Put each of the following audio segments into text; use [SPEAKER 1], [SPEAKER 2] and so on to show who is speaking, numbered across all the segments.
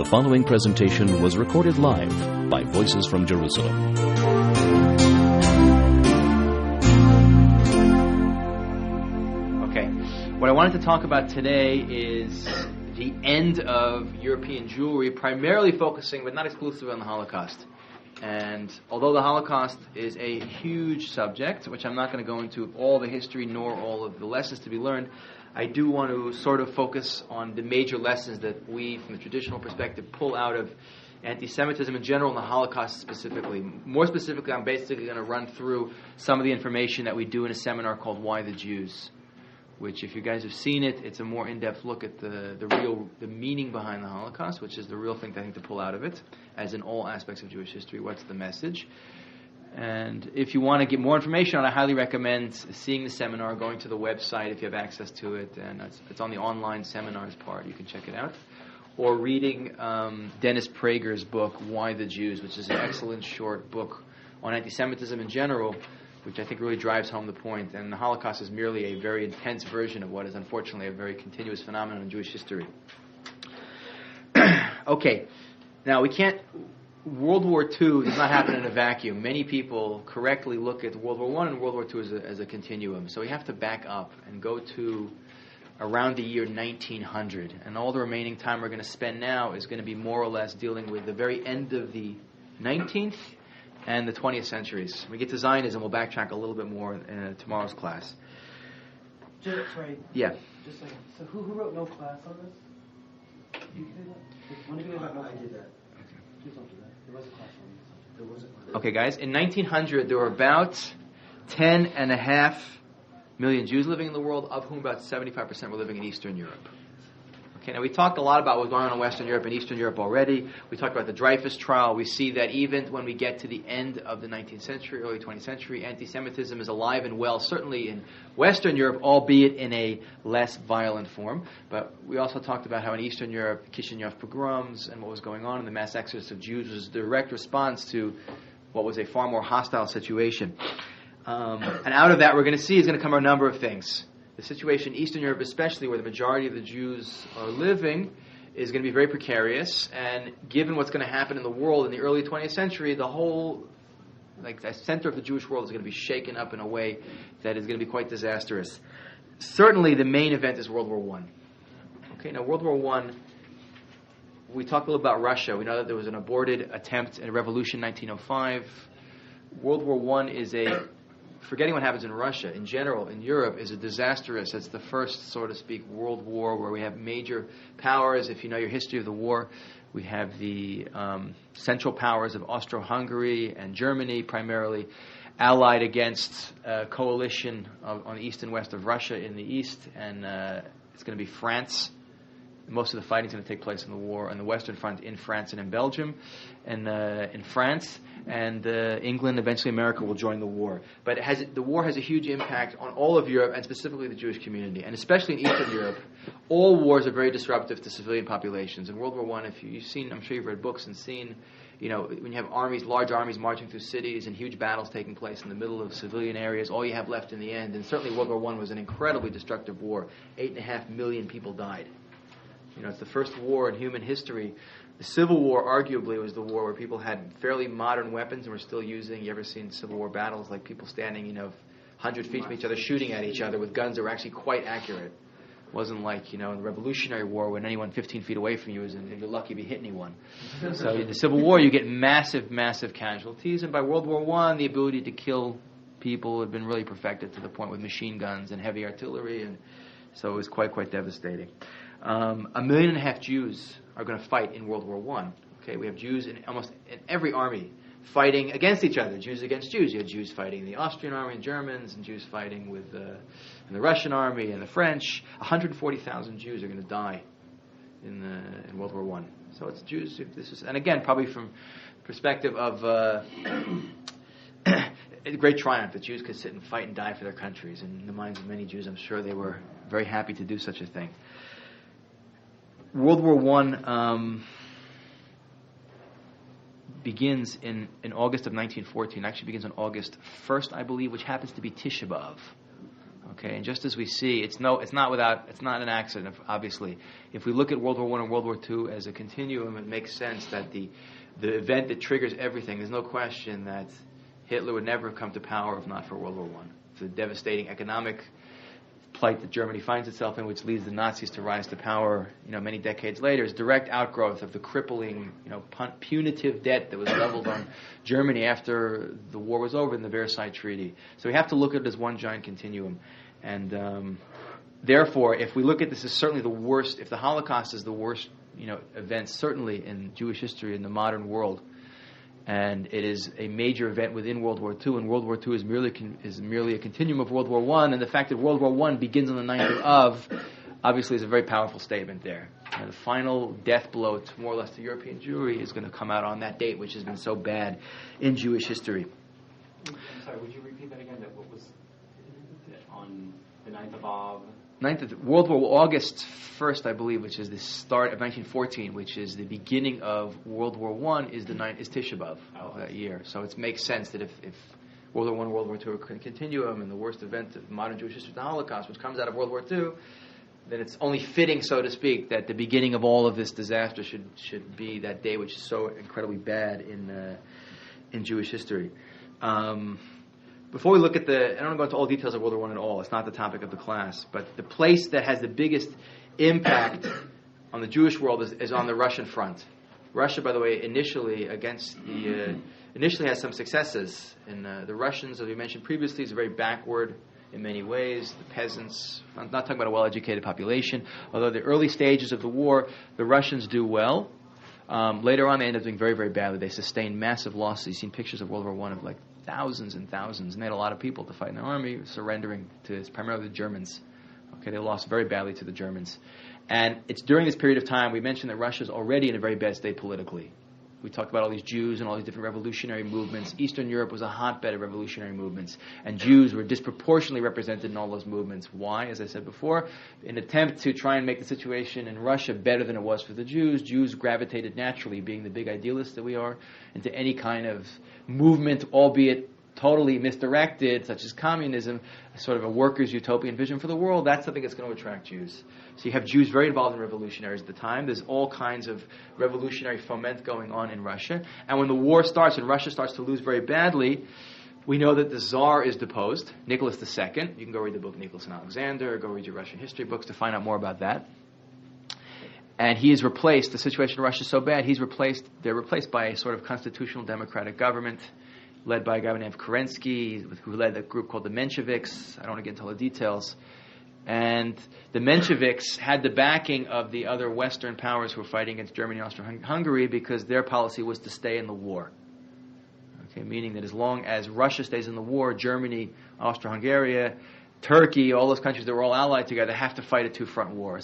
[SPEAKER 1] The following presentation was recorded live by Voices from Jerusalem.
[SPEAKER 2] Okay, what I wanted to talk about today is the end of European Jewry, primarily focusing, but not exclusively, on the Holocaust. And although the Holocaust is a huge subject, which I'm not going to go into all the history nor all of the lessons to be learned, I do want to sort of focus on the major lessons that we, from the traditional perspective, pull out of anti-Semitism in general and the Holocaust specifically. More specifically, I'm basically going to run through some of the information that we do in a seminar called Why the Jews, which, if you guys have seen it, it's a more in-depth look at the meaning behind the Holocaust, which is the real thing I think to pull out of it, as in all aspects of Jewish history. What's the message? And if you want to get more information on it, I highly recommend seeing the seminar, going to the website if you have access to it, and it's on the online seminars part. You can check it out. Or reading Dennis Prager's book, Why the Jews, which is an excellent short book on anti-Semitism in general, which I think really drives home the point. And the Holocaust is merely a very intense version of what is unfortunately a very continuous phenomenon in Jewish history. Okay, now we can't... World War II does not happen in a vacuum. Many people correctly look at World War I and World War II as a continuum. So we have to back up and go to around the year 1900. And all the remaining time we're going to spend now is going to be more or less dealing with the very end of the 19th and the 20th centuries. When we get to Zionism, we'll backtrack a little bit more in tomorrow's class.
[SPEAKER 3] Sorry.
[SPEAKER 2] Yeah.
[SPEAKER 3] Just a second. So who wrote no class on this? You did that? When did you write no class? I did that. Please don't do that. There was a class on this. There wasn't one.
[SPEAKER 2] Okay, guys. In 1900, there were about 10.5 million Jews living in the world, of whom about 75% were living in Eastern Europe. Okay, now we talked a lot about what's going on in Western Europe and Eastern Europe already. We talked about the Dreyfus trial. We see that even when we get to the end of the 19th century, early 20th century, anti-Semitism is alive and well, certainly in Western Europe, albeit in a less violent form. But we also talked about how in Eastern Europe, Kishinev pogroms and what was going on in the mass exodus of Jews was a direct response to what was a far more hostile situation. And out of that, we're going to see is going to come a number of things. The situation in Eastern Europe, especially where the majority of the Jews are living, is going to be very precarious. And given what's going to happen in the world in the early 20th century, the whole the center of the Jewish world is going to be shaken up in a way that is going to be quite disastrous. Certainly, the main event is World War I. Okay, now World War I, we talked a little about Russia. We know that there was an aborted attempt at a revolution in 1905. World War I is forgetting what happens in Russia, in general, in Europe, is a disastrous. It's the first, so to speak, world war where we have major powers. If you know your history of the war, we have the central powers of Austro-Hungary and Germany, primarily allied against a coalition on the east and west of Russia in the east, and it's going to be France. Most of the fighting is going to take place in the war on the Western Front in France and in Belgium, and in France, and England, eventually America will join the war. But the war has a huge impact on all of Europe, and specifically the Jewish community, and especially in Eastern Europe. All wars are very disruptive to civilian populations. In World War I, if you've seen, I'm sure you've read books and seen, when you have armies, large armies marching through cities and huge battles taking place in the middle of civilian areas, all you have left in the end, and certainly World War I was an incredibly destructive war. 8.5 million people died. It's the first war in human history. The Civil War, arguably, was the war where people had fairly modern weapons and were still using. You ever seen Civil War battles, like people standing, 100 feet from each other, shooting at each other with guns that were actually quite accurate. It wasn't like, in the Revolutionary War when anyone 15 feet away from you is, and you're lucky if you hit anyone. So in the Civil War, you get massive, massive casualties. And by World War I, the ability to kill people had been really perfected to the point with machine guns and heavy artillery. And so it was quite, quite devastating. 1.5 million Jews are going to fight in World War I. Okay, we have Jews in almost in every army fighting against each other. Jews against Jews. You had Jews fighting in the Austrian army and Germans, and Jews fighting with in the Russian army and the French. 140,000 Jews are going to die in World War I. So it's Jews. And again, probably from the perspective of a great triumph that Jews could sit and fight and die for their countries. And in the minds of many Jews, I'm sure they were very happy to do such a thing. World War I begins in August of 1914. Actually begins on August 1st, I believe, which happens to be Tisha B'Av. Okay, and just as we see, it's not an accident. Obviously, if we look at World War I and World War II as a continuum, it makes sense that the event that triggers everything. There's no question that Hitler would never have come to power if not for World War I. It's a devastating economic plight that Germany finds itself in, which leads the Nazis to rise to power, many decades later, is direct outgrowth of the crippling, punitive debt that was leveled on Germany after the war was over in the Versailles Treaty. So we have to look at it as one giant continuum. And therefore, if we look at this as certainly the worst, if the Holocaust is the worst, event certainly in Jewish history in the modern world, and it is a major event within World War II, and World War II is merely a continuum of World War I, and the fact that World War I begins on the 9th of, obviously is a very powerful statement there. And the final death blow to more or less the European Jewry is going to come out on that date, which has been so bad in Jewish history.
[SPEAKER 4] I'm sorry, would you repeat that again? That what was on the 9th of Av?
[SPEAKER 2] August 1st, I believe, which is the start of 1914, which is the beginning of World War I, is Tisha B'Av of that year. So it makes sense that if World War I and World War II are a continuum, and the worst event of modern Jewish history is the Holocaust, which comes out of World War II, then it's only fitting, so to speak, that the beginning of all of this disaster should be that day, which is so incredibly bad in Jewish history. Before we look at I don't want to go into all details of World War I at all. It's not the topic of the class. But the place that has the biggest impact on the Jewish world is on the Russian front. Russia, by the way, initially has some successes. And the Russians, as we mentioned previously, is very backward in many ways. The peasants, I'm not talking about a well-educated population. Although the early stages of the war, the Russians do well. Later on, they end up doing very, very badly. They sustain massive losses. You've seen pictures of World War I of thousands and thousands, and they had a lot of people to fight in the army, surrendering to primarily the Germans. Okay, they lost very badly to the Germans. And it's during this period of time, we mentioned that Russia's already in a very bad state politically. We talked about all these Jews and all these different revolutionary movements. Eastern Europe was a hotbed of revolutionary movements, and Jews were disproportionately represented in all those movements. Why? As I said before, in an attempt to try and make the situation in Russia better than it was for the Jews gravitated naturally, being the big idealists that we are, into any kind of movement, albeit totally misdirected, such as communism, sort of a workers' utopian vision for the world. That's something that's going to attract Jews. So you have Jews very involved in revolutionaries at the time. There's all kinds of revolutionary foment going on in Russia. And when the war starts and Russia starts to lose very badly, we know that the Tsar is deposed, Nicholas II. You can go read the book Nicholas and Alexander, or go read your Russian history books to find out more about that. And he is replaced. The situation in Russia is so bad, they're replaced by a sort of constitutional democratic government led by a guy named Kerensky, who led a group called the Mensheviks. I don't want to get into all the details. And the Mensheviks had the backing of the other Western powers who were fighting against Germany and Austria-Hungary because their policy was to stay in the war. Okay, meaning that as long as Russia stays in the war, Germany, Austria-Hungary, Turkey, all those countries that were all allied together have to fight a two-front war.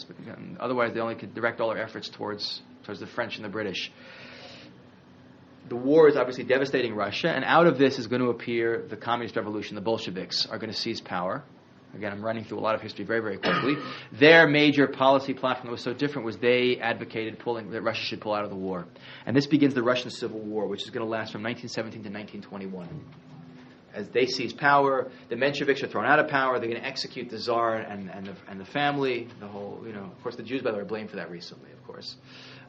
[SPEAKER 2] Otherwise, they only could direct all their efforts towards the French and the British. The war is obviously devastating Russia, and out of this is going to appear the communist revolution. The Bolsheviks are going to seize power. Again, I'm running through a lot of history very, very quickly. Their major policy platform that was so different was they advocated that Russia should pull out of the war. And this begins the Russian Civil War, which is going to last from 1917 to 1921. As they seize power, the Mensheviks are thrown out of power. They're going to execute the Tsar and the family. The whole, of course, the Jews, by the way, are blamed for that recently, of course.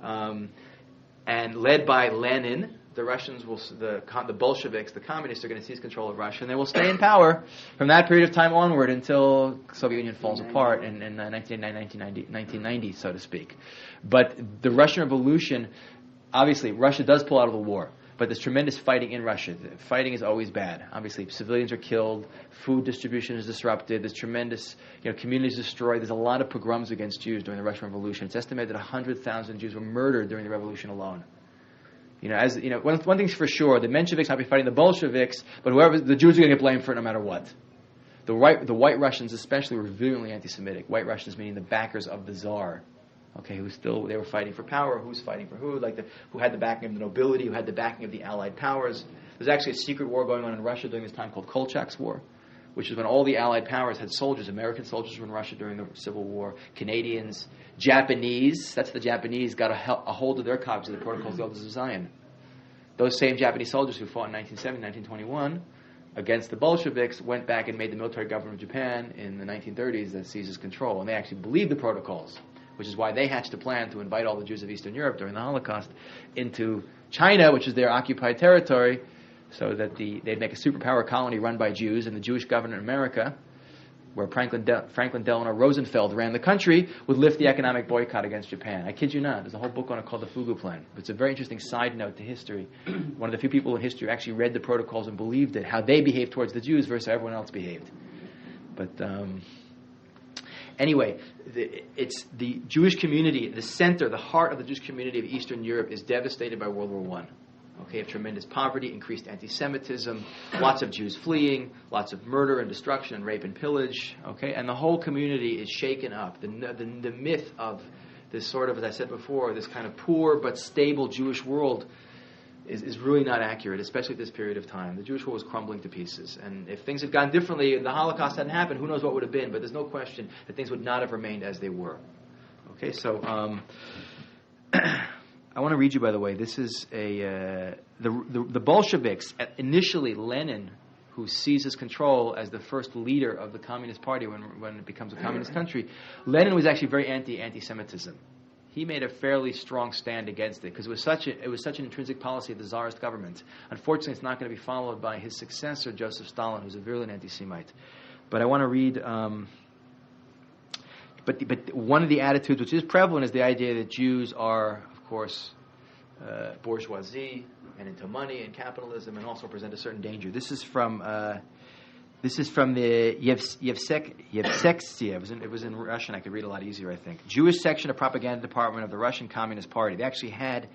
[SPEAKER 2] And led by Lenin, the Russians the Bolsheviks, the communists, are going to seize control of Russia, and they will stay in power from that period of time onward until the Soviet Union falls apart in 1990, so to speak. But the Russian Revolution, obviously, Russia does pull out of the war, but there's tremendous fighting in Russia. Fighting is always bad. Obviously, civilians are killed, food distribution is disrupted, there's tremendous, communities destroyed. There's a lot of pogroms against Jews during the Russian Revolution. It's estimated that 100,000 Jews were murdered during the revolution alone. One thing's for sure: the Mensheviks might be fighting the Bolsheviks, but the Jews are going to get blamed for it no matter what. The white Russians, especially, were virulently anti-Semitic. White Russians meaning the backers of the Tsar. Okay, they were fighting for power. Who's fighting for who? Who had the backing of the nobility? Who had the backing of the Allied powers? There's actually a secret war going on in Russia during this time called Kolchak's War, which is when all the Allied powers had soldiers. American soldiers were in Russia during the Civil War. Canadians, Japanese, that's the Japanese, got a hold of their copies of the Protocols of the Elders of Zion. Those same Japanese soldiers who fought in 1970, 1921, against the Bolsheviks, went back and made the military government of Japan in the 1930s that seizes control. And they actually believed the protocols, which is why they hatched a plan to invite all the Jews of Eastern Europe during the Holocaust into China, which is their occupied territory, so that they'd make a superpower colony run by Jews, and the Jewish government in America, where Franklin Delano Roosevelt ran the country, would lift the economic boycott against Japan. I kid you not. There's a whole book on it called The Fugu Plan. It's a very interesting side note to history. One of the few people in history who actually read the protocols and believed it, how they behaved towards the Jews versus how everyone else behaved. But anyway, it's the Jewish community, the center, the heart of the Jewish community of Eastern Europe is devastated by World War I. Okay, of tremendous poverty, increased anti-Semitism, lots of Jews fleeing, lots of murder and destruction and rape and pillage. Okay, and the whole community is shaken up. The myth of this sort of, as I said before, this kind of poor but stable Jewish world is really not accurate, especially at this period of time. The Jewish world was crumbling to pieces, and if things had gone differently, and the Holocaust hadn't happened, who knows what would have been? But there's no question that things would not have remained as they were. Okay, so. I want to read you, by the way. This is the Bolsheviks. Initially, Lenin, who seizes control as the first leader of the Communist Party when it becomes a communist country, Lenin was actually very anti-Semitism. He made a fairly strong stand against it because it was such an intrinsic policy of the Tsarist government. Unfortunately, it's not going to be followed by his successor, Joseph Stalin, who's a virulent anti-Semite. But I want to read. But one of the attitudes which is prevalent is the idea that Jews are, of course, bourgeoisie and into money and capitalism, and also present a certain danger. This is from the Yevsektsiya. It was in Russian. I could read a lot easier, I think. Jewish section of propaganda department of the Russian Communist Party. They actually had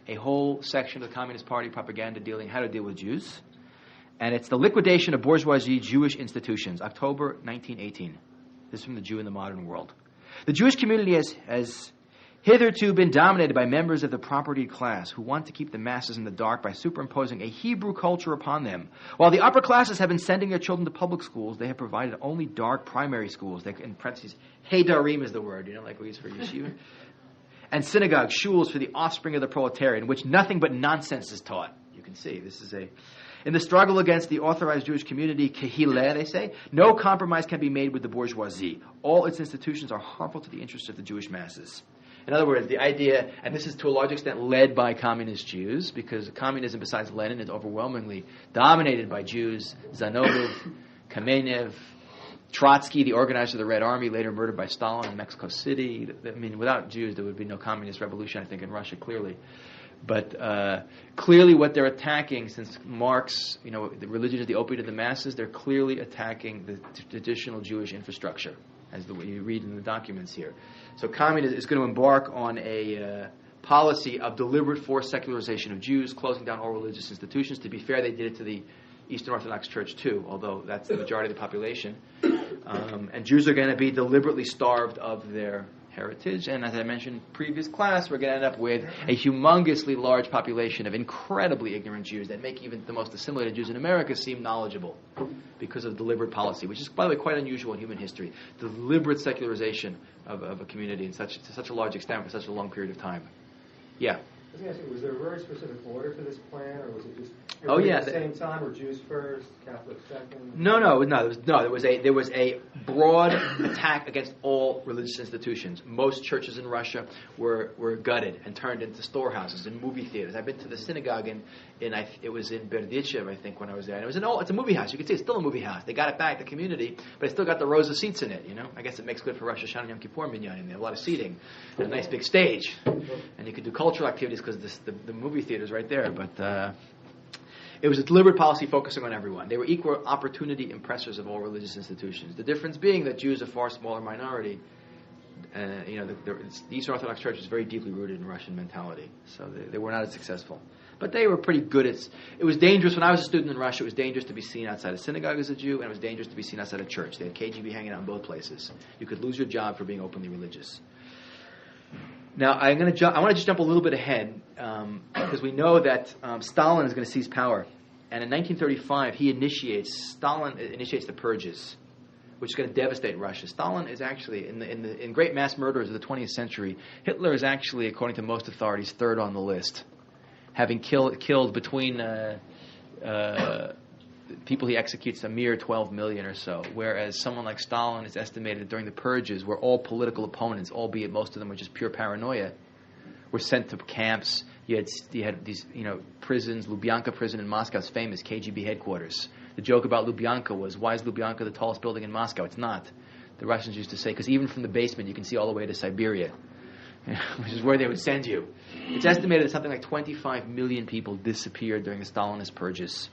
[SPEAKER 2] a whole section of the Communist Party propaganda dealing how to deal with Jews, and it's the liquidation of bourgeoisie Jewish institutions, October 1918. This is from the Jew in the Modern World. The Jewish community has hitherto been dominated by members of the propertied class who want to keep the masses in the dark by superimposing a Hebrew culture upon them. While the upper classes have been sending their children to public schools, they have provided only dark primary schools. They, in parentheses, Heidarim is the word, like we use for yeshiva. And synagogues, shuls for the offspring of the proletariat, in which nothing but nonsense is taught. You can see, this is in the struggle against the authorized Jewish community, Kehillah, they say, no compromise can be made with the bourgeoisie. All its institutions are harmful to the interests of the Jewish masses. In other words, the idea, and this is to a large extent led by communist Jews, because communism, besides Lenin, is overwhelmingly dominated by Jews. Zinoviev, Kamenev, Trotsky, the organizer of the Red Army, later murdered by Stalin in Mexico City. I mean, without Jews, there would be no communist revolution, I think, in Russia, clearly. But clearly what they're attacking, since Marx, the religion is the opiate of the masses, they're clearly attacking the traditional Jewish infrastructure, as you read in the documents here. So communism is going to embark on a policy of deliberate forced secularization of Jews, closing down all religious institutions. To be fair, they did it to the Eastern Orthodox Church too, although that's the majority of the population. And Jews are going to be deliberately starved of their heritage, and as I mentioned in previous class, we're going to end up with a humongously large population of incredibly ignorant Jews that make even the most assimilated Jews in America seem knowledgeable because of deliberate policy, which is, by the way, quite unusual in human history. Deliberate secularization of a community to such a large extent for such a long period of time. Yeah.
[SPEAKER 5] I was going to ask you, was there a very specific order for this plan, or was it just
[SPEAKER 2] at
[SPEAKER 5] the same time, or Jews first, Catholics second?
[SPEAKER 2] No. There was a broad attack against all religious institutions. Most churches in Russia were gutted and turned into storehouses and movie theaters. I've been to the synagogue it was in Berdichev, I think, when I was there. And it's a movie house. You can see it's still a movie house. They got it back, the community, but it still got the rows of seats in it. I guess it makes good for Rosh Hashanah and Yom Kippur minyanim. They have a lot of seating and a nice big stage, and you could do cultural activities because the movie theater's right there. But it was a deliberate policy focusing on everyone. They were equal opportunity impressors of all religious institutions. The difference being that Jews are a far smaller minority. The Eastern Orthodox Church is very deeply rooted in Russian mentality, so they were not as successful. But they were pretty good at. It was dangerous when I was a student in Russia. It was dangerous to be seen outside a synagogue as a Jew, and it was dangerous to be seen outside a church. They had KGB hanging out in both places. You could lose your job for being openly religious. Now, I want to just jump a little bit ahead because we know that Stalin is going to seize power, and in 1935 Stalin initiates the purges, which is going to devastate Russia. Stalin is actually in great mass murderers of the 20th century. Hitler is actually, according to most authorities, third on the list, having killed between people he executes a mere 12 million or so, whereas someone like Stalin is estimated during the purges, where all political opponents, albeit most of them were just pure paranoia, were sent to camps. You had these prisons. Lubyanka prison in Moscow is famous, KGB headquarters. The joke about Lubyanka was, why is Lubyanka the tallest building in Moscow? It's not. The Russians used to say, because even from the basement you can see all the way to Siberia, which is where they would send you. It's estimated that something like 25 million people disappeared during the Stalinist purges.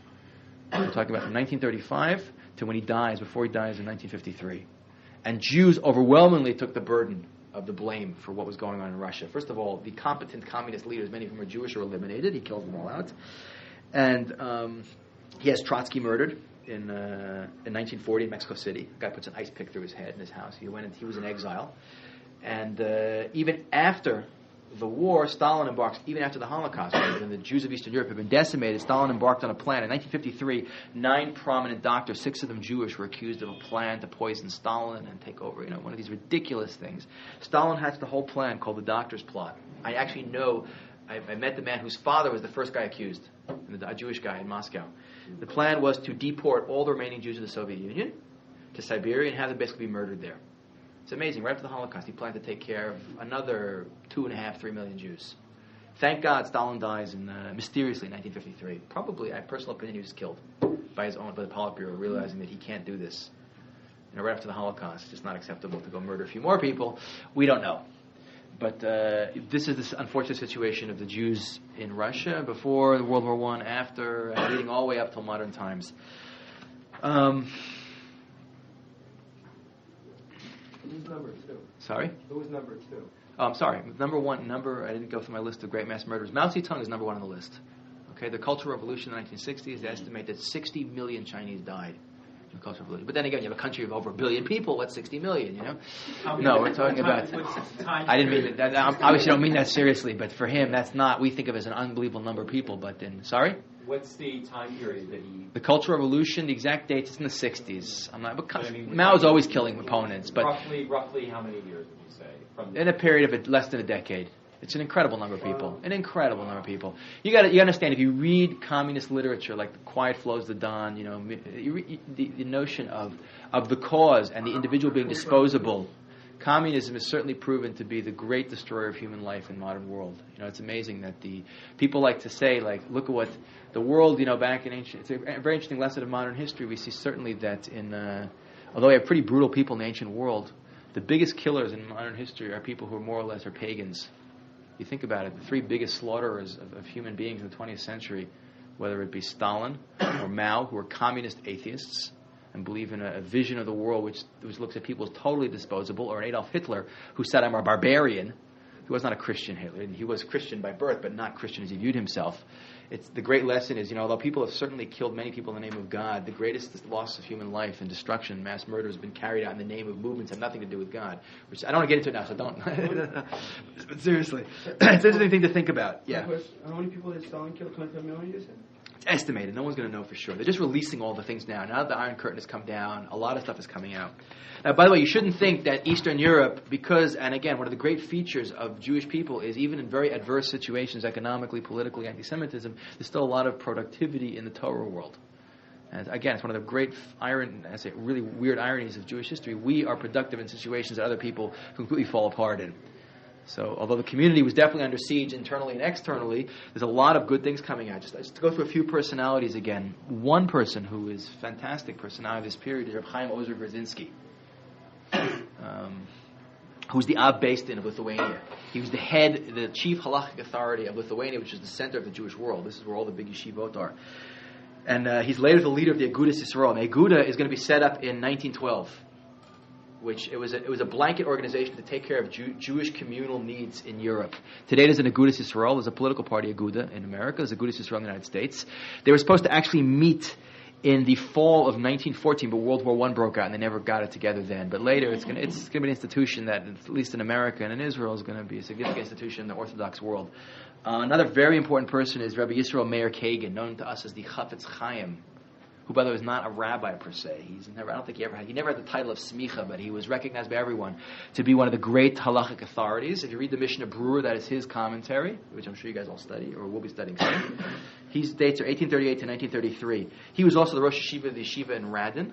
[SPEAKER 2] We're talking about from 1935 to when he dies, before he dies in 1953. And Jews overwhelmingly took the burden of the blame for what was going on in Russia. First of all, the competent communist leaders, many of whom were Jewish, were eliminated. He kills them all out. And he has Trotsky murdered in 1940 in Mexico City. A guy puts an ice pick through his head in his house. He was in exile. And even after the war, Stalin embarks, even after the Holocaust, when the Jews of Eastern Europe had been decimated, Stalin embarked on a plan. In 1953, 9 prominent doctors, 6 of them Jewish, were accused of a plan to poison Stalin and take over, one of these ridiculous things. Stalin hatched the whole plan called the Doctor's Plot. I actually know, I met the man whose father was the first guy accused, a Jewish guy in Moscow. The plan was to deport all the remaining Jews of the Soviet Union to Siberia and have them basically be murdered there. It's amazing. Right after the Holocaust, he planned to take care of another 2.5-3 million Jews. Thank God Stalin dies mysteriously in 1953. Probably, in my personal opinion, he was killed by the Politburo, realizing that he can't do this. Right after the Holocaust, it's just not acceptable to go murder a few more people. We don't know. But this is this unfortunate situation of the Jews in Russia before World War I, after, and leading all the way up till modern times.
[SPEAKER 5] Who's number 2?
[SPEAKER 2] Sorry?
[SPEAKER 5] Who was number 2?
[SPEAKER 2] Oh, I'm sorry. Number 1, I didn't go through my list of great mass murderers. Mao Zedong is number 1 on the list. Okay, the Cultural Revolution in the 1960s, they estimate that 60 million Chinese died in the Cultural Revolution. But then again, you have a country of over 1 billion people. What's 60 million, No, we're talking about... I didn't mean that. Obviously, I don't mean that seriously, but for him, that's not... We think of it as an unbelievable number of people, but then... Sorry?
[SPEAKER 4] What's the time period that he...
[SPEAKER 2] The Cultural Revolution, the exact date is in the 60s. Mao's always killing opponents, but...
[SPEAKER 4] Roughly how many years would you say?
[SPEAKER 2] In a period of less than a decade. It's an incredible number of people. An incredible number of people. You understand, if you read communist literature, like The Quiet Flows the Don, you read the notion of the cause and the individual being disposable. Communism is certainly proven to be the great destroyer of human life in the modern world. It's amazing that the people like to say, look at what the world, back in ancient... It's a very interesting lesson of modern history. We see certainly that although we have pretty brutal people in the ancient world, the biggest killers in modern history are people who more or less are pagans. You think about it, the 3 biggest slaughterers of human beings in the 20th century, whether it be Stalin or Mao, who are communist atheists and believe in a vision of the world which looks at people as totally disposable, or an Adolf Hitler, who said, I'm a barbarian. He was not a Christian Hitler. He was Christian by birth, but not Christian as he viewed himself. The great lesson is, although people have certainly killed many people in the name of God, the greatest loss of human life and destruction, mass murder, has been carried out in the name of movements that have nothing to do with God. Which I don't want to get into it now, so don't. But seriously, it's an interesting thing to think about. Yeah.
[SPEAKER 3] How many people did Stalin kill? 25 million, you said?
[SPEAKER 2] It's estimated. No one's going to know for sure. They're just releasing all the things now. Now that the Iron Curtain has come down, a lot of stuff is coming out. Now, by the way, you shouldn't think that Eastern Europe, and again, one of the great features of Jewish people is even in very adverse situations, economically, politically, anti-Semitism, there's still a lot of productivity in the Torah world. And again, it's one of the great really weird ironies of Jewish history. We are productive in situations that other people completely fall apart in. So, although the community was definitely under siege internally and externally, there's a lot of good things coming out. Just to go through a few personalities again. One person who is a fantastic personality of this period is Reb Chaim Ozer Grzinski, who's the Av Beis Din of Lithuania. He was the chief halachic authority of Lithuania, which is the center of the Jewish world. This is where all the big yeshivot are. And he's later the leader of the Agudas Yisrael. And Aguda is going to be set up in 1912. Which it was a blanket organization to take care of Jewish communal needs in Europe. Today there's an Agudas Yisrael. There's a political party, Aguda, in America. There's Agudas Yisrael in the United States. They were supposed to actually meet in the fall of 1914, but World War I broke out and they never got it together then. But later it's going to be an institution that, at least in America and in Israel, is going to be a significant institution in the Orthodox world. Another very important person is Rabbi Yisrael Meir Kagan, known to us as the Chafetz Chaim, who, by the way, is not a rabbi per se. He never had the title of smicha, but he was recognized by everyone to be one of the great halachic authorities. If you read the Mishnah Brura, that is his commentary, which I'm sure you guys all study or will be studying soon. His dates are 1838 to 1933. He was also the Rosh Yeshiva of the Yeshiva in Radin,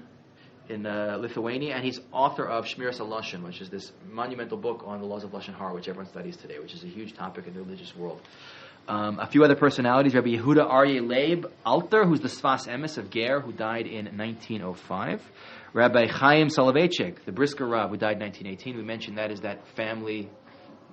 [SPEAKER 2] in Lithuania, and he's author of Shmiras HaLashon, which is this monumental book on the laws of Lashon Hara, which everyone studies today, which is a huge topic in the religious world. A few other personalities: Rabbi Yehuda Aryeh Leib Alter, who's the Sfas Emes of Ger, who died in 1905. Rabbi Chaim Soloveitchik, the Brisker Rav, who died in 1918. We mentioned that is that family,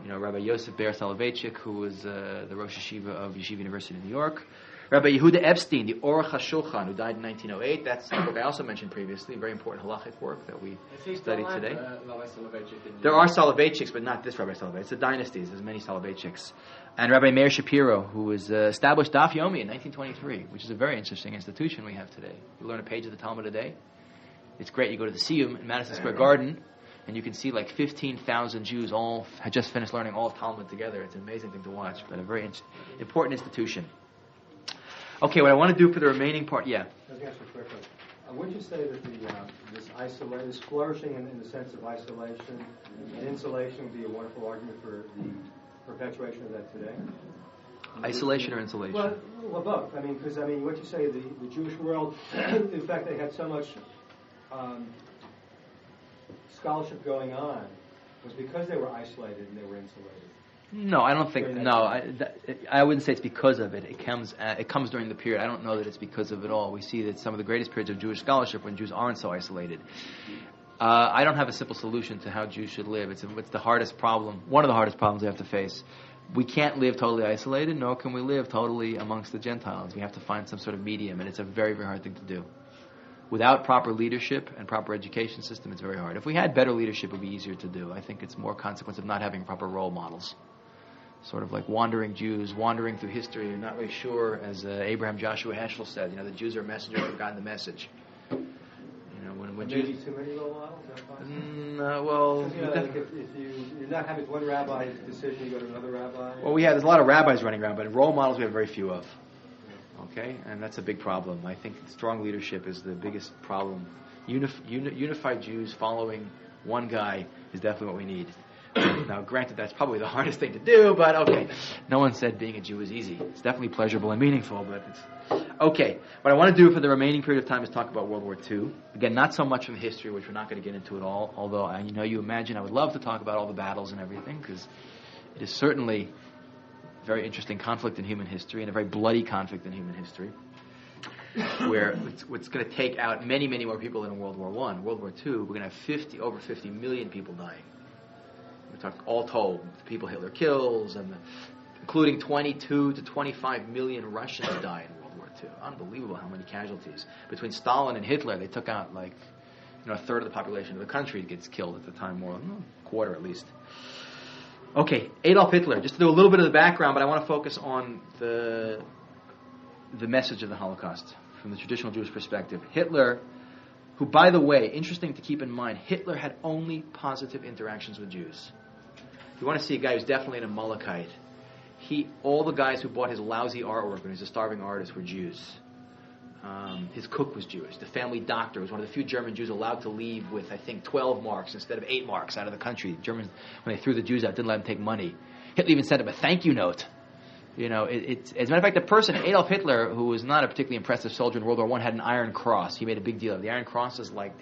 [SPEAKER 2] Rabbi Yosef Ber Soloveitchik, who was the Rosh Yeshiva of Yeshiva University in New York. Rabbi Yehuda Epstein, the Orach HaShulchan, who died in 1908. That's the book I also mentioned previously, a very important halachic work that we studied today. There are Soloveitchiks, but not this Rabbi Soloveitchik. It's the dynasties. There's many Soloveitchiks. And Rabbi Meir Shapiro, who established Daf Yomi in 1923, which is a very interesting institution we have today. You learn a page of the Talmud a day. It's great. You go to the Siyum in Madison Square Garden, and you can see like 15,000 Jews all had just finished learning all of Talmud together. It's an amazing thing to watch, but a very important institution. Okay, what I want to do for the remaining part,
[SPEAKER 5] I was going to ask you quickly. Would you say that this flourishing in the sense of isolation and insulation would be a wonderful argument for the perpetuation of that today?
[SPEAKER 2] Isolation or insulation?
[SPEAKER 5] Well, both. Because what you say, the Jewish world, in fact, they had so much scholarship going on, was because they were isolated and they were insulated.
[SPEAKER 2] No, I don't think. No, I wouldn't say it's because of it. It comes during the period. I don't know that it's because of it all. We see that some of the greatest periods of Jewish scholarship when Jews aren't so isolated. I don't have a simple solution to how Jews should live. It's the hardest problem. One of the hardest problems we have to face. We can't live totally isolated, nor can we live totally amongst the Gentiles. We have to find some sort of medium, and it's a very, very hard thing to do. Without proper leadership and proper education system, it's very hard. If we had better leadership, it would be easier to do. I think it's more consequence of not having proper role models. Sort of like wandering Jews, wandering through history, and not really sure, as Abraham Joshua Heschel said, the Jews are messengers who've gotten the message. When Jews...
[SPEAKER 5] too many role models? If you're not having one rabbi's decision, you go to another rabbi?
[SPEAKER 2] Well, there's a lot of rabbis running around, but role models we have very few of. Okay? And that's a big problem. I think strong leadership is the biggest problem. Unified Jews following one guy is definitely what we need. Now, granted, that's probably the hardest thing to do, but okay. No one said being a Jew is easy. It's definitely pleasurable and meaningful, but it's... Okay, what I want to do for the remaining period of time is talk about World War II. Again, not so much from history, which we're not going to get into at all, although you imagine I would love to talk about all the battles and everything, because it is certainly a very interesting conflict in human history, and a very bloody conflict in human history, where it's going to take out many, many more people than in World War I. World War II, we're going to have over 50 million people dying. We talk all told, the people Hitler kills, and including 22 to 25 million Russians die in World War II. Unbelievable how many casualties. Between Stalin and Hitler, they took out a third of the population of the country gets killed at the time, more than a quarter at least. Okay, Adolf Hitler. Just to do a little bit of the background, but I want to focus on the message of the Holocaust from the traditional Jewish perspective. Hitler, who, by the way, interesting to keep in mind, Hitler had only positive interactions with Jews. If you want to see a guy who's definitely an Amalekite, all the guys who bought his lousy artwork when he was a starving artist were Jews. His cook was Jewish. The family doctor was one of the few German Jews allowed to leave with, I think, 12 marks instead of 8 marks out of the country. The Germans, when they threw the Jews out, didn't let them take money. Hitler even sent him a thank you note. As a matter of fact, the person, Adolf Hitler, who was not a particularly impressive soldier in World War I, had an Iron Cross. He made a big deal of it. The Iron Cross is like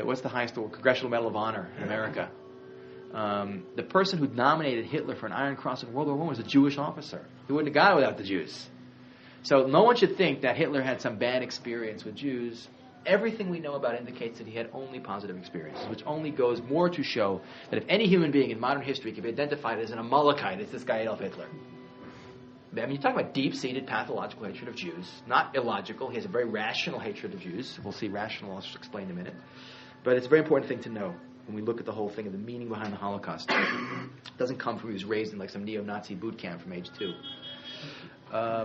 [SPEAKER 2] what's the highest award? Congressional Medal of Honor in America. The person who nominated Hitler for an Iron Cross in World War I was a Jewish officer. He wouldn't have got it without the Jews. So no one should think that Hitler had some bad experience with Jews. Everything we know about it indicates that he had only positive experiences, which only goes more to show that if any human being in modern history can be identified as an Amalekite, it's this guy Adolf Hitler. You talk about deep-seated pathological hatred of Jews. Not illogical. He has a very rational hatred of Jews. We'll see rational, I'll just explain in a minute. But it's a very important thing to know when we look at the whole thing of the meaning behind the Holocaust. It doesn't come from he was raised in some neo-Nazi boot camp from age 2.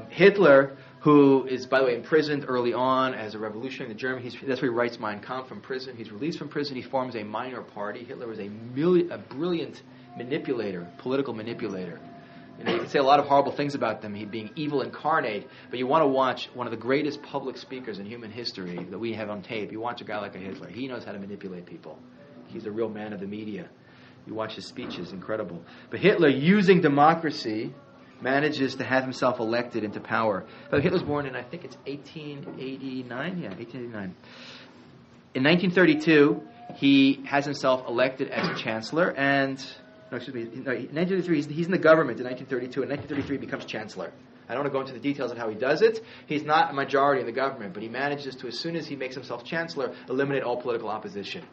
[SPEAKER 2] Hitler, who is, by the way, imprisoned early on as a revolutionary in Germany, that's where he writes Mein Kampf from prison. He's released from prison. He forms a minor party. Hitler was a brilliant manipulator, political manipulator. You can say a lot of horrible things about them, he being evil incarnate, but you want to watch one of the greatest public speakers in human history that we have on tape. You watch a guy like a Hitler. He knows how to manipulate people. He's a real man of the media. You watch his speeches, incredible. But Hitler, using democracy manages to have himself elected into power. But Hitler's born in, I think it's 1889. Yeah, 1889. In 1932, he has himself elected as chancellor, and in 1933 he's in the government in 1932. In 1933, he becomes chancellor. I don't want to go into the details of how he does it. He's not a majority in the government, but he manages to, as soon as he makes himself chancellor, eliminate all political opposition.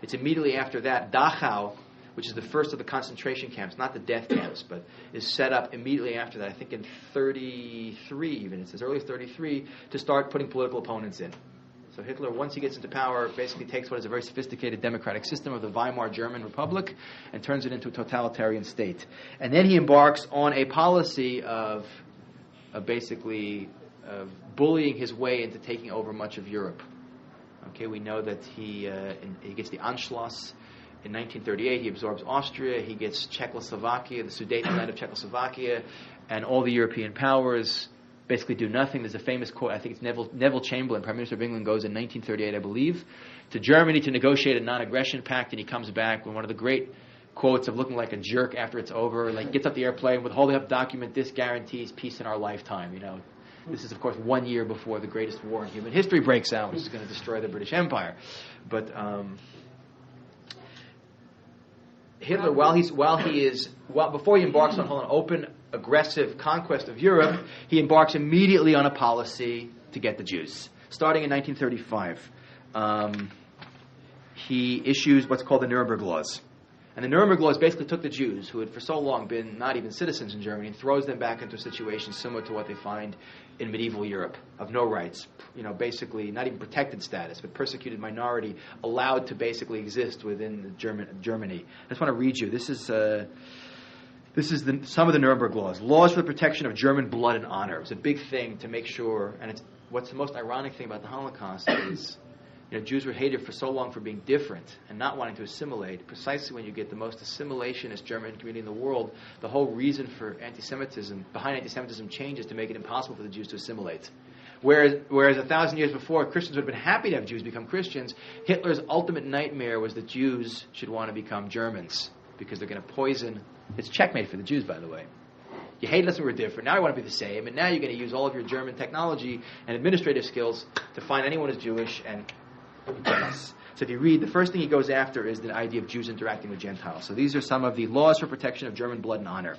[SPEAKER 2] It's immediately after that, Dachau, which is the first of the concentration camps, not the death camps, but is set up immediately after that, I think in 33 even, it's as early as 33, to start putting political opponents in. So Hitler, once he gets into power, basically takes what is a very sophisticated democratic system of the Weimar German Republic and turns it into a totalitarian state. And then he embarks on a policy of basically bullying his way into taking over much of Europe. Okay, we know that he gets the Anschluss in 1938. He absorbs Austria. He gets Czechoslovakia, the Sudetenland of Czechoslovakia, and all the European powers basically do nothing. There's a famous quote, I think it's Neville Chamberlain, Prime Minister of England, goes in 1938, I believe, to Germany to negotiate a non-aggression pact, and he comes back with one of the great quotes of looking like a jerk after it's over, like gets up the airplane with holding up document, this guarantees peace in our lifetime, you know. This is, of course, 1 year before the greatest war in human history breaks out, which is going to destroy the British Empire. But Hitler, before he embarks on an open, aggressive conquest of Europe, he embarks immediately on a policy to get the Jews. Starting in 1935, he issues what's called the Nuremberg Laws. And the Nuremberg Laws basically took the Jews, who had for so long been not even citizens in Germany, and throws them back into a situation similar to what they find in medieval Europe, of no rights, you know, basically not even protected status, but persecuted minority, allowed to basically exist within Germany. I just want to read you. This is some of the Nuremberg Laws. Laws for the protection of German blood and honor. It's a big thing to make sure, and it's what's the most ironic thing about the Holocaust is, you know, Jews were hated for so long for being different and not wanting to assimilate. Precisely when you get the most assimilationist German community in the world, the whole reason for behind anti-Semitism changes to make it impossible for the Jews to assimilate. Whereas 1,000 years before, Christians would have been happy to have Jews become Christians. Hitler's ultimate nightmare was that Jews should want to become Germans because they're going to poison. It's checkmate for the Jews, by the way. You hated us when we were different. Now you want to be the same, and now you're going to use all of your German technology and administrative skills to find anyone who's Jewish and kill us. So if you read, the first thing he goes after is the idea of Jews interacting with Gentiles. So these are some of the laws for protection of German blood and honor.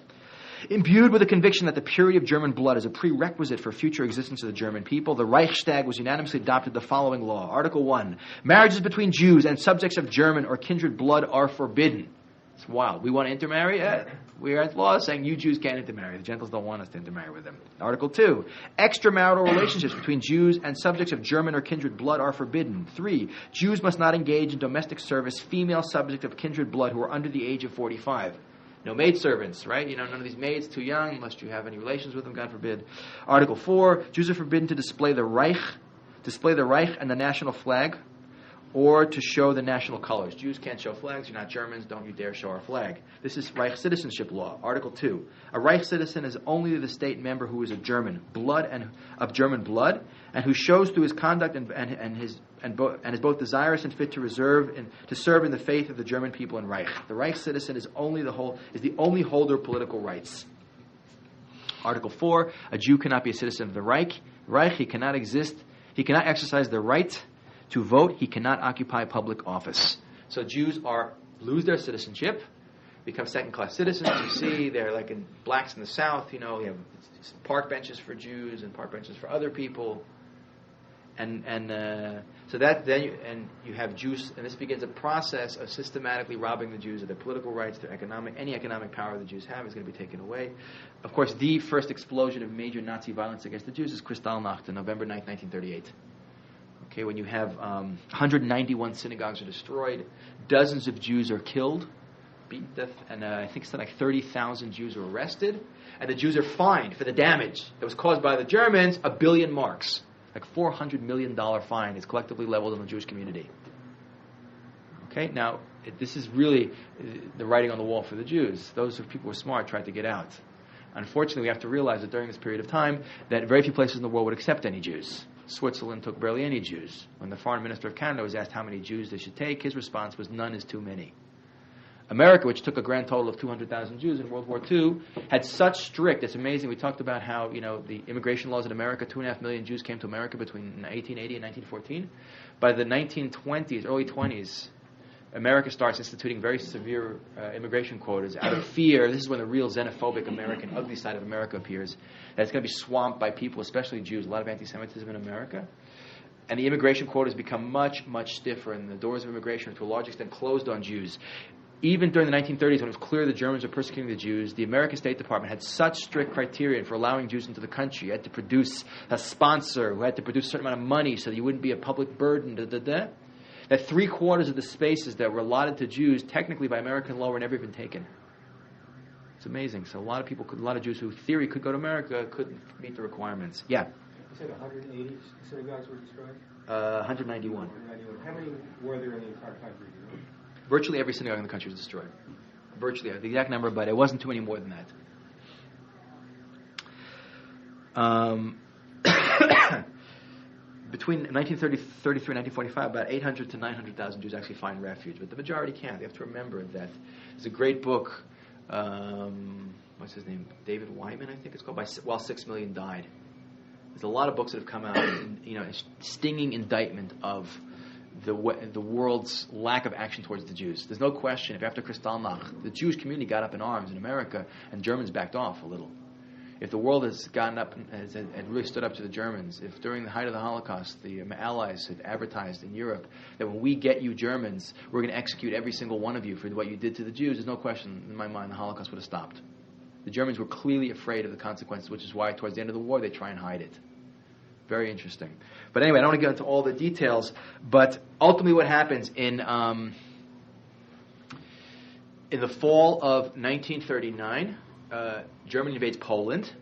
[SPEAKER 2] Imbued with the conviction that the purity of German blood is a prerequisite for future existence of the German people, the Reichstag was unanimously adopted the following law. Article 1. Marriages between Jews and subjects of German or kindred blood are forbidden. It's wild. We want to intermarry? We are at law saying you Jews can't intermarry. The Gentiles don't want us to intermarry with them. Article 2. Extramarital relationships between Jews and subjects of German or kindred blood are forbidden. 3. Jews must not engage in domestic service female subjects of kindred blood who are under the age of 45. No maidservants, right? You know, none of these maids, too young, unless you have any relations with them, God forbid. Article 4. Jews are forbidden to display the Reich and the national flag, or to show the national colors. Jews can't show flags. You're not Germans. Don't you dare show our flag. This is Reich citizenship law. Article 2. A Reich citizen is only the state member who is a German blood and of German blood, and who shows through his conduct and is both desirous and fit to serve in the faith of the German people in Reich. The Reich citizen is the only holder of political rights. Article 4. A Jew cannot be a citizen of the Reich. He cannot exercise the right to vote. He cannot occupy public office. So Jews lose their citizenship, become second-class citizens. You see, they're like in blacks in the South. You know, you have park benches for Jews and park benches for other people, and so that then you have Jews, and this begins a process of systematically robbing the Jews of their political rights, any economic power the Jews have is going to be taken away. Of course, the first explosion of major Nazi violence against the Jews is Kristallnacht on November 9th, 1938. Okay, when you have 191 synagogues are destroyed, dozens of Jews are killed, beaten to death, and I think it's like 30,000 Jews are arrested, and the Jews are fined for the damage that was caused by the Germans, 1 billion marks. Like $400 million fine is collectively leveled on the Jewish community. Okay, now, this is really the writing on the wall for the Jews. Those people who were smart tried to get out. Unfortunately, we have to realize that during this period of time, that very few places in the world would accept any Jews. Switzerland took barely any Jews. When the foreign minister of Canada was asked how many Jews they should take, his response was, none is too many. America, which took a grand total of 200,000 Jews in World War II, had such strict, it's amazing, we talked about how, the immigration laws in America, 2.5 million Jews came to America between 1880 and 1914. By the 1920s, early 20s, America starts instituting very severe immigration quotas out of fear. This is when the real xenophobic American, ugly side of America appears, that it's going to be swamped by people, especially Jews, a lot of anti-Semitism in America. And the immigration quotas become much, much stiffer, and the doors of immigration are to a large extent closed on Jews. Even during the 1930s, when it was clear the Germans were persecuting the Jews, the American State Department had such strict criteria for allowing Jews into the country. You had to produce a sponsor who had to produce a certain amount of money so that you wouldn't be a public burden, that 3/4 of the spaces that were allotted to Jews, technically by American law, were never even taken. It's amazing. So a lot of Jews who, in theory, could go to America couldn't meet the requirements. Yeah?
[SPEAKER 5] You said 180 synagogues were destroyed?
[SPEAKER 2] 191.
[SPEAKER 5] 191. How many were there in the entire country? Do you know?
[SPEAKER 2] Virtually every synagogue in the country was destroyed. Virtually, the exact number, but it wasn't too many more than that. Between 1933 and 1945, about 800 to 900,000 Jews actually find refuge, but the majority can't. You have to remember that there's a great book, what's his name? David Wyman, I think it's called, While 6 Million Died. There's a lot of books that have come out, stinging indictment of the world's lack of action towards the Jews. There's no question, if after Kristallnacht, the Jewish community got up in arms in America and Germans backed off a little. If the world has gotten up and really stood up to the Germans, if during the height of the Holocaust the Allies had advertised in Europe that when we get you Germans, we're going to execute every single one of you for what you did to the Jews, there's no question in my mind the Holocaust would have stopped. The Germans were clearly afraid of the consequences, which is why towards the end of the war they try and hide it. Very interesting. But anyway, I don't want to get into all the details, but ultimately what happens in the fall of 1939, Germany invades Poland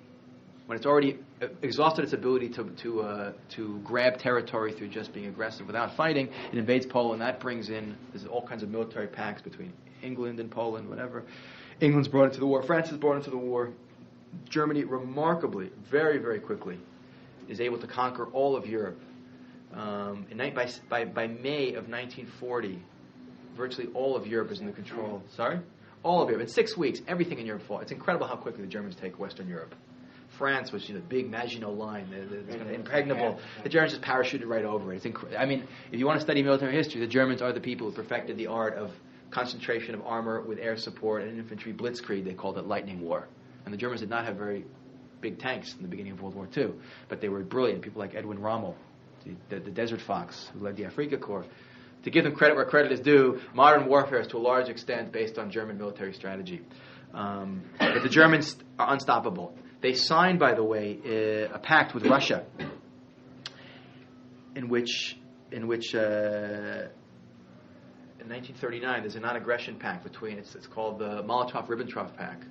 [SPEAKER 2] when it's already exhausted its ability to grab territory through just being aggressive without fighting. It invades Poland. That brings in, there's all kinds of military pacts between England and Poland, whatever. England's brought into the war. France is brought into the war. Germany, remarkably, very, very quickly, is able to conquer all of Europe. By May of 1940, virtually all of Europe is in the control. Sorry? All of Europe. In 6 weeks, everything in Europe falls. It's incredible how quickly the Germans take Western Europe. France was the big Maginot Line, it's kind of impregnable. The Germans just parachuted right over it. If you want to study military history, the Germans are the people who perfected the art of concentration of armor with air support and infantry blitzkrieg. They called it Lightning War. And the Germans did not have very big tanks in the beginning of World War II, but they were brilliant. People like Edwin Rommel, the Desert Fox, who led the Afrika Corps. To give them credit where credit is due, modern warfare is to a large extent based on German military strategy. But the Germans are unstoppable. They signed, by the way, a pact with Russia, in which in 1939 there's a non-aggression pact between. It's called the Molotov-Ribbentrop Pact,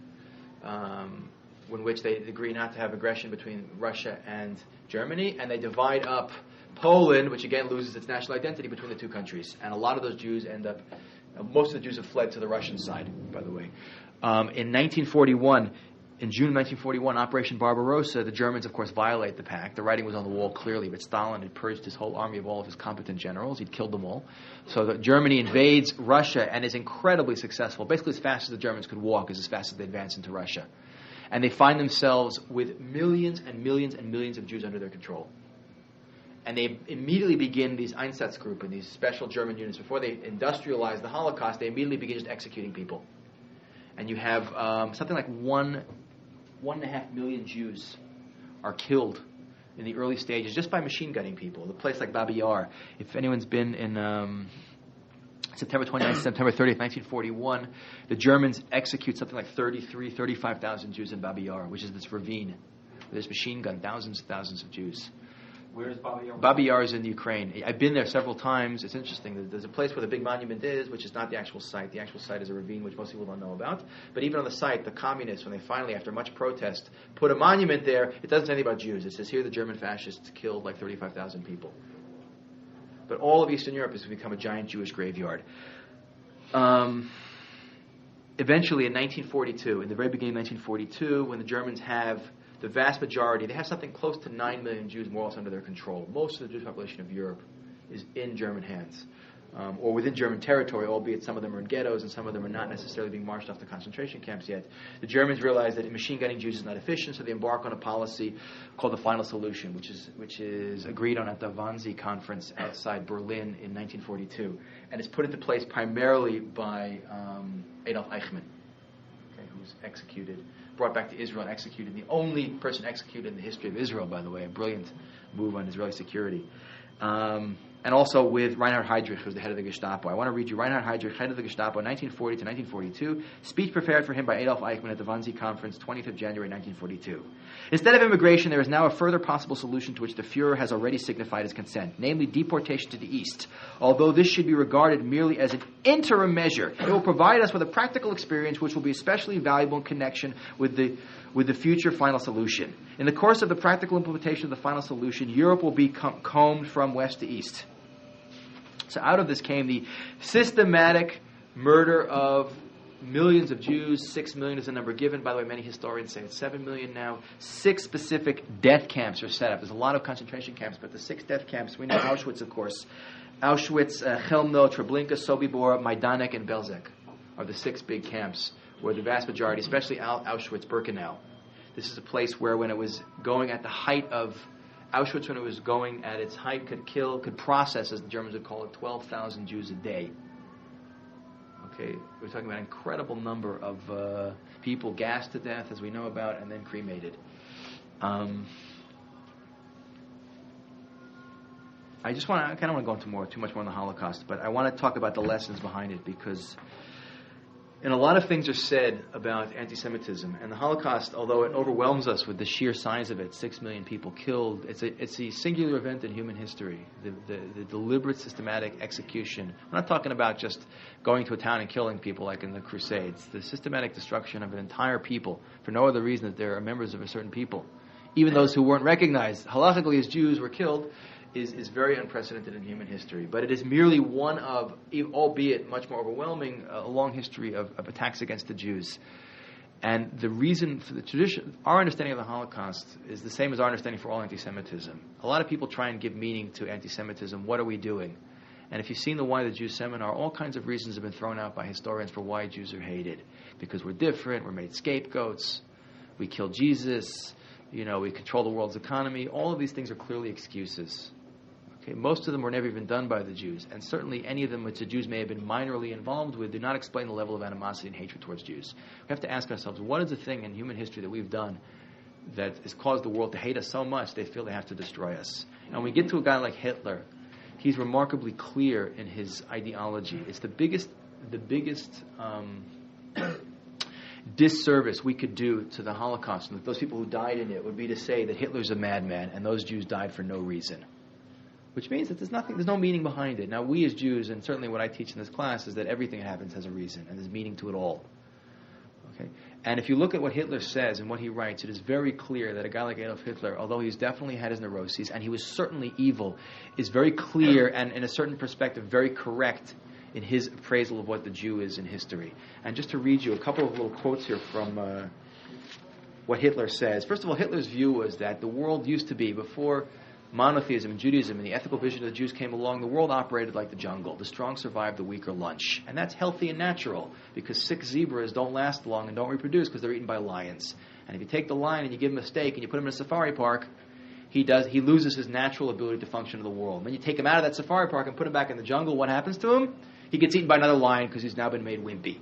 [SPEAKER 2] in which they agree not to have aggression between Russia and Germany, and they divide up Poland, which again loses its national identity, between the two countries. And a lot of those Jews end up, most of the Jews have fled to the Russian side, by the way. In 1941, in June of 1941, Operation Barbarossa, the Germans, of course, violate the pact. The writing was on the wall clearly, but Stalin had purged his whole army of all of his competent generals. He'd killed them all. So Germany invades Russia and is incredibly successful. Basically, as fast as the Germans could walk is as fast as they advance into Russia. And they find themselves with millions and millions and millions of Jews under their control. And they immediately begin these Einsatzgruppen, these special German units. Before they industrialize the Holocaust, they immediately begin just executing people. And you have something like 1.5 million Jews are killed in the early stages just by machine gunning people. The place like Babi Yar, if anyone's been in September 29th, September 30th, 1941, the Germans execute something like 35,000 Jews in Babi Yar, which is this ravine. There's machine gun, thousands and thousands of Jews.
[SPEAKER 4] Where is Babi Yar?
[SPEAKER 2] Babi Yar is in Ukraine. I've been there several times. It's interesting. There's a place where the big monument is, which is not the actual site. The actual site is a ravine, which most people don't know about. But even on the site, the communists, when they finally, after much protest, put a monument there, it doesn't say anything about Jews. It says here the German fascists killed like 35,000 people. But all of Eastern Europe has become a giant Jewish graveyard. Eventually, in 1942, in the very beginning of 1942, when the Germans have the vast majority, they have something close to 9 million Jews more or less under their control. Most of the Jewish population of Europe is in German hands. or within German territory, albeit some of them are in ghettos and some of them are not necessarily being marched off to concentration camps yet. The Germans realize that machine gunning Jews is not efficient, so they embark on a policy called the Final Solution, which is agreed on at the Wannsee Conference outside Berlin in 1942, and it's put into place primarily by Adolf Eichmann, who's executed, brought back to Israel and executed, the only person executed in the history of Israel, by the way, a brilliant move on Israeli security. And also with Reinhard Heydrich, who was the head of the Gestapo. I want to read you Reinhard Heydrich, head of the Gestapo, 1940 to 1942. Speech prepared for him by Adolf Eichmann at the Wannsee Conference, 25th January 1942. Instead of immigration, there is now a further possible solution to which the Fuhrer has already signified his consent, namely deportation to the East. Although this should be regarded merely as an interim measure, it will provide us with a practical experience which will be especially valuable in connection with the future final solution. In the course of the practical implementation of the final solution, Europe will be combed from west to east. So out of this came the systematic murder of millions of Jews. 6 million is the number given. By the way, many historians say it's 7 million now. 6 specific death camps are set up. There's a lot of concentration camps, but the 6 death camps, we know Auschwitz, of course. Auschwitz, Chelmno, Treblinka, Sobibor, Majdanek, and Belzec are the 6 big camps where the vast majority, especially Auschwitz-Birkenau. This is a place where when it was going at the height of Auschwitz, when it was going at its height, could process, as the Germans would call it, 12,000 Jews a day. Okay, we're talking about an incredible number of people gassed to death, as we know about, and then cremated. I kind of want to go into too much more on the Holocaust, but I want to talk about the lessons behind it, because and a lot of things are said about anti-Semitism, and the Holocaust, although it overwhelms us with the sheer size of it, 6 million people killed, it's a singular event in human history. The deliberate, systematic execution. We're not talking about just going to a town and killing people like in the Crusades. The systematic destruction of an entire people for no other reason that they are members of a certain people. Even those who weren't recognized halachically as Jews were killed. Is very unprecedented in human history. But it is merely one of, albeit much more overwhelming, a long history of attacks against the Jews. And the reason for the tradition, our understanding of the Holocaust is the same as our understanding for all anti-Semitism. A lot of people try and give meaning to anti-Semitism. What are we doing? And if you've seen the Why the Jews seminar, all kinds of reasons have been thrown out by historians for why Jews are hated. Because we're different, we're made scapegoats, we killed Jesus, we control the world's economy. All of these things are clearly excuses. Most of them were never even done by the Jews, and certainly any of them which the Jews may have been minorly involved with do not explain the level of animosity and hatred towards Jews. We have to ask ourselves, what is the thing in human history that we've done that has caused the world to hate us so much they feel they have to destroy us? And when we get to a guy like Hitler, he's remarkably clear in his ideology. It's the biggest disservice we could do to the Holocaust, and those people who died in it, would be to say that Hitler's a madman and those Jews died for no reason. Which means that there's no meaning behind it. Now, we as Jews, and certainly what I teach in this class, is that everything that happens has a reason, and there's meaning to it all. Okay? And if you look at what Hitler says and what he writes, it is very clear that a guy like Adolf Hitler, although he's definitely had his neuroses, and he was certainly evil, is very clear and, in a certain perspective, very correct in his appraisal of what the Jew is in history. And just to read you a couple of little quotes here from what Hitler says. First of all, Hitler's view was that the world used to be, before monotheism and Judaism and the ethical vision of the Jews came along, the world operated like the jungle. The strong survived, the weaker lunch. And that's healthy and natural, because sick zebras don't last long and don't reproduce because they're eaten by lions. And if you take the lion and you give him a steak and you put him in a safari park, he loses his natural ability to function in the world. Then you take him out of that safari park and put him back in the jungle, what happens to him? He gets eaten by another lion because he's now been made wimpy.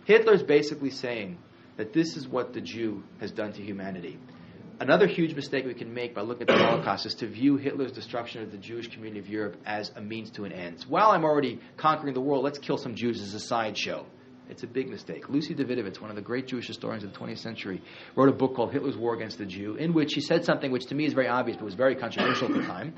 [SPEAKER 2] Hitler's basically saying that this is what the Jew has done to humanity. Another huge mistake we can make by looking at the Holocaust is to view Hitler's destruction of the Jewish community of Europe as a means to an end. While I'm already conquering the world, let's kill some Jews as a sideshow. It's a big mistake. Lucy Davidovitz, one of the great Jewish historians of the 20th century, wrote a book called Hitler's War Against the Jew, in which she said something which to me is very obvious but was very controversial at the time.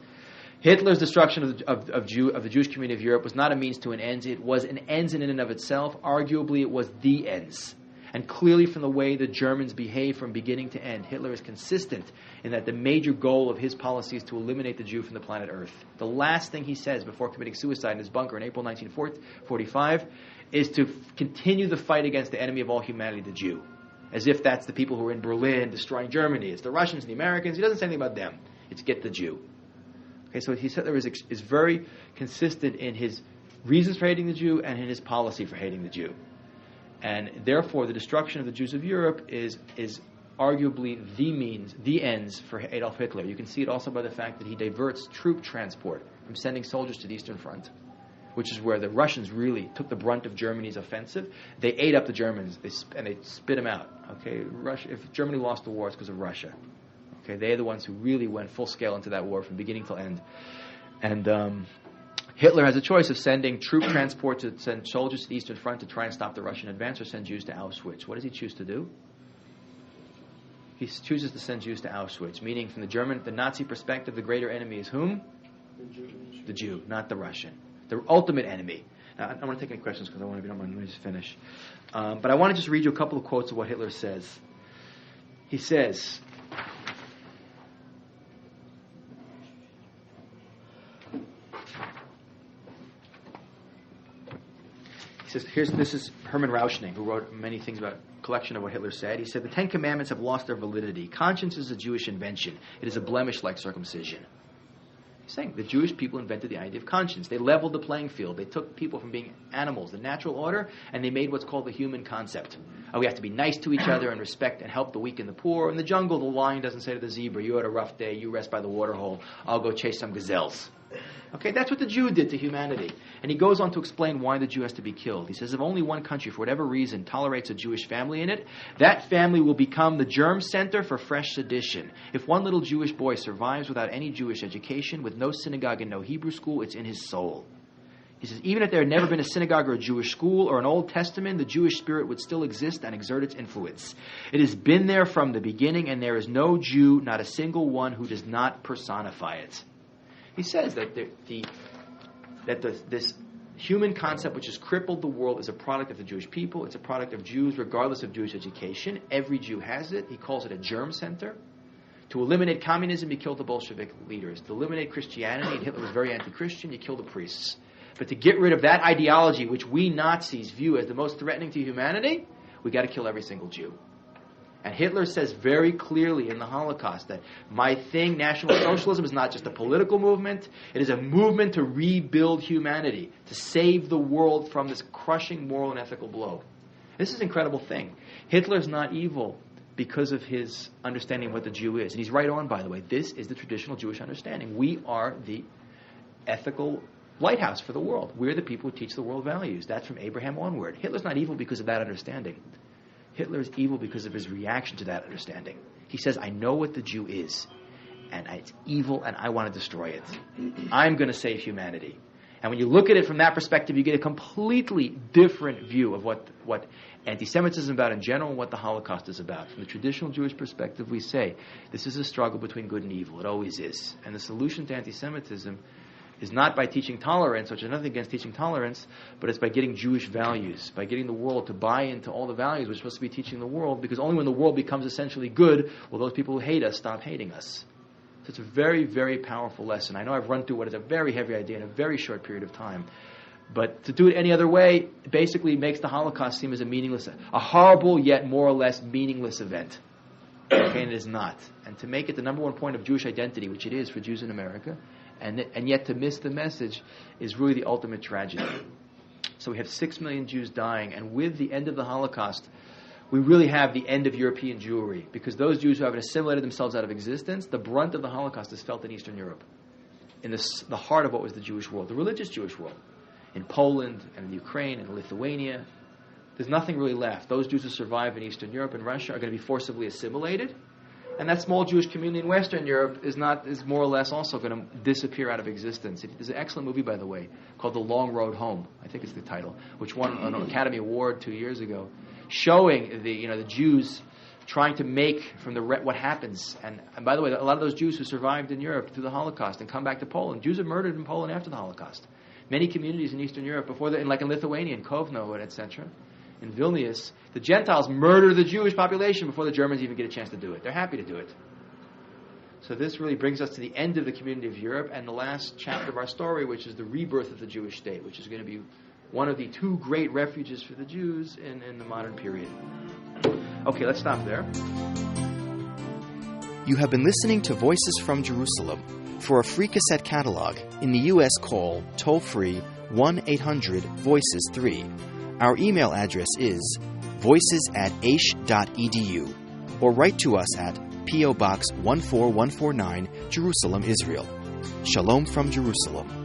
[SPEAKER 2] Hitler's destruction of the Jewish community of Europe was not a means to an end. It was an ends in and of itself. Arguably, it was the ends. And clearly from the way the Germans behave from beginning to end, Hitler is consistent in that the major goal of his policy is to eliminate the Jew from the planet Earth. The last thing he says before committing suicide in his bunker in April 1945 is to continue the fight against the enemy of all humanity, the Jew. As if that's the people who are in Berlin destroying Germany. It's the Russians and the Americans. He doesn't say anything about them. It's get the Jew. Okay, so Hitler is very consistent in his reasons for hating the Jew and in his policy for hating the Jew. And therefore, the destruction of the Jews of Europe is arguably the ends for Adolf Hitler. You can see it also by the fact that he diverts troop transport from sending soldiers to the Eastern Front, which is where the Russians really took the brunt of Germany's offensive. They ate up the Germans, and they spit them out. Okay, if Germany lost the war, it's because of Russia. Okay, they're the ones who really went full scale into that war from beginning till end. And Hitler has a choice of sending troop transport to send soldiers to the Eastern Front to try and stop the Russian advance, or send Jews to Auschwitz. What does he choose to do? He chooses to send Jews to Auschwitz, meaning from the Nazi perspective, the greater enemy is whom? The Jew, not the Russian. The ultimate enemy. Now, I don't want to take any questions because I want to just finish. But I want to just read you a couple of quotes of what Hitler says. He says, this is Hermann Rauschning, who wrote many things about a collection of what Hitler said. He said, the Ten Commandments have lost their validity. Conscience is a Jewish invention. It is a blemish like circumcision. He's saying the Jewish people invented the idea of conscience. They leveled the playing field. They took people from being animals, the natural order, and they made what's called the human concept. We have to be nice to each other and respect and help the weak and the poor. In the jungle, the lion doesn't say to the zebra, you had a rough day, you rest by the waterhole, I'll go chase some gazelles. Okay, that's what the Jew did to humanity. And he goes on to explain why the Jew has to be killed. He says, if only one country, for whatever reason, tolerates a Jewish family in it, that family will become the germ center for fresh sedition. If one little Jewish boy survives without any Jewish education, with no synagogue and no Hebrew school, it's in his soul. He says, even if there had never been a synagogue or a Jewish school or an Old Testament, the Jewish spirit would still exist and exert its influence. It has been there from the beginning, and there is no Jew, not a single one, who does not personify it. He says that this human concept which has crippled the world is a product of the Jewish people. It's a product of Jews regardless of Jewish education. Every Jew has it. He calls it a germ center. To eliminate communism, you killed the Bolshevik leaders. To eliminate Christianity, and Hitler was very anti-Christian, you killed the priests. But to get rid of that ideology which we Nazis view as the most threatening to humanity, we got to kill every single Jew. And Hitler says very clearly in the Holocaust that my thing, National Socialism, is not just a political movement. It is a movement to rebuild humanity, to save the world from this crushing moral and ethical blow. This is an incredible thing. Hitler's not evil because of his understanding of what the Jew is. And he's right on, by the way. This is the traditional Jewish understanding. We are the ethical lighthouse for the world. We're the people who teach the world values. That's from Abraham onward. Hitler's not evil because of that understanding. Hitler is evil because of his reaction to that understanding. He says, I know what the Jew is, and it's evil, and I want to destroy it. I'm going to save humanity. And when you look at it from that perspective, you get a completely different view of what anti-Semitism is about in general and what the Holocaust is about. From the traditional Jewish perspective, we say, this is a struggle between good and evil. It always is. And the solution to anti-Semitism is not by teaching tolerance, which is nothing against teaching tolerance, but it's by getting Jewish values, by getting the world to buy into all the values we're supposed to be teaching the world, because only when the world becomes essentially good will those people who hate us stop hating us. So it's a very, very powerful lesson. I know I've run through what is a very heavy idea in a very short period of time, but to do it any other way basically makes the Holocaust seem as a horrible yet more or less meaningless event. Okay, and it is not. And to make it the number one point of Jewish identity, which it is for Jews in America, and yet to miss the message is really the ultimate tragedy. So we have 6 million Jews dying, and with the end of the Holocaust, we really have the end of European Jewry, because those Jews who haven't assimilated themselves out of existence, the brunt of the Holocaust is felt in Eastern Europe, in the heart of what was the Jewish world, the religious Jewish world, in Poland and in Ukraine and Lithuania. There's nothing really left. Those Jews who survive in Eastern Europe and Russia are going to be forcibly assimilated. And that small Jewish community in Western Europe is more or less also going to disappear out of existence. There's an excellent movie, by the way, called The Long Road Home. I think it's the title, which won an Academy Award 2 years ago, showing the Jews trying to make from what happens. And by the way, a lot of those Jews who survived in Europe through the Holocaust and come back to Poland, Jews are murdered in Poland after the Holocaust. Many communities in Eastern Europe like in Lithuania, in Kovno, etc., in Vilnius, the Gentiles murder the Jewish population before the Germans even get a chance to do it. They're happy to do it. So this really brings us to the end of the community of Europe and the last chapter of our story, which is the rebirth of the Jewish state, which is going to be one of the 2 great refuges for the Jews in the modern period. Okay, let's stop there.
[SPEAKER 6] You have been listening to Voices from Jerusalem. For a free cassette catalog, in the U.S. call toll-free 1-800-VOICES-3. Our email address is voices@aish.edu, or write to us at P.O. Box 14149, Jerusalem, Israel. Shalom from Jerusalem.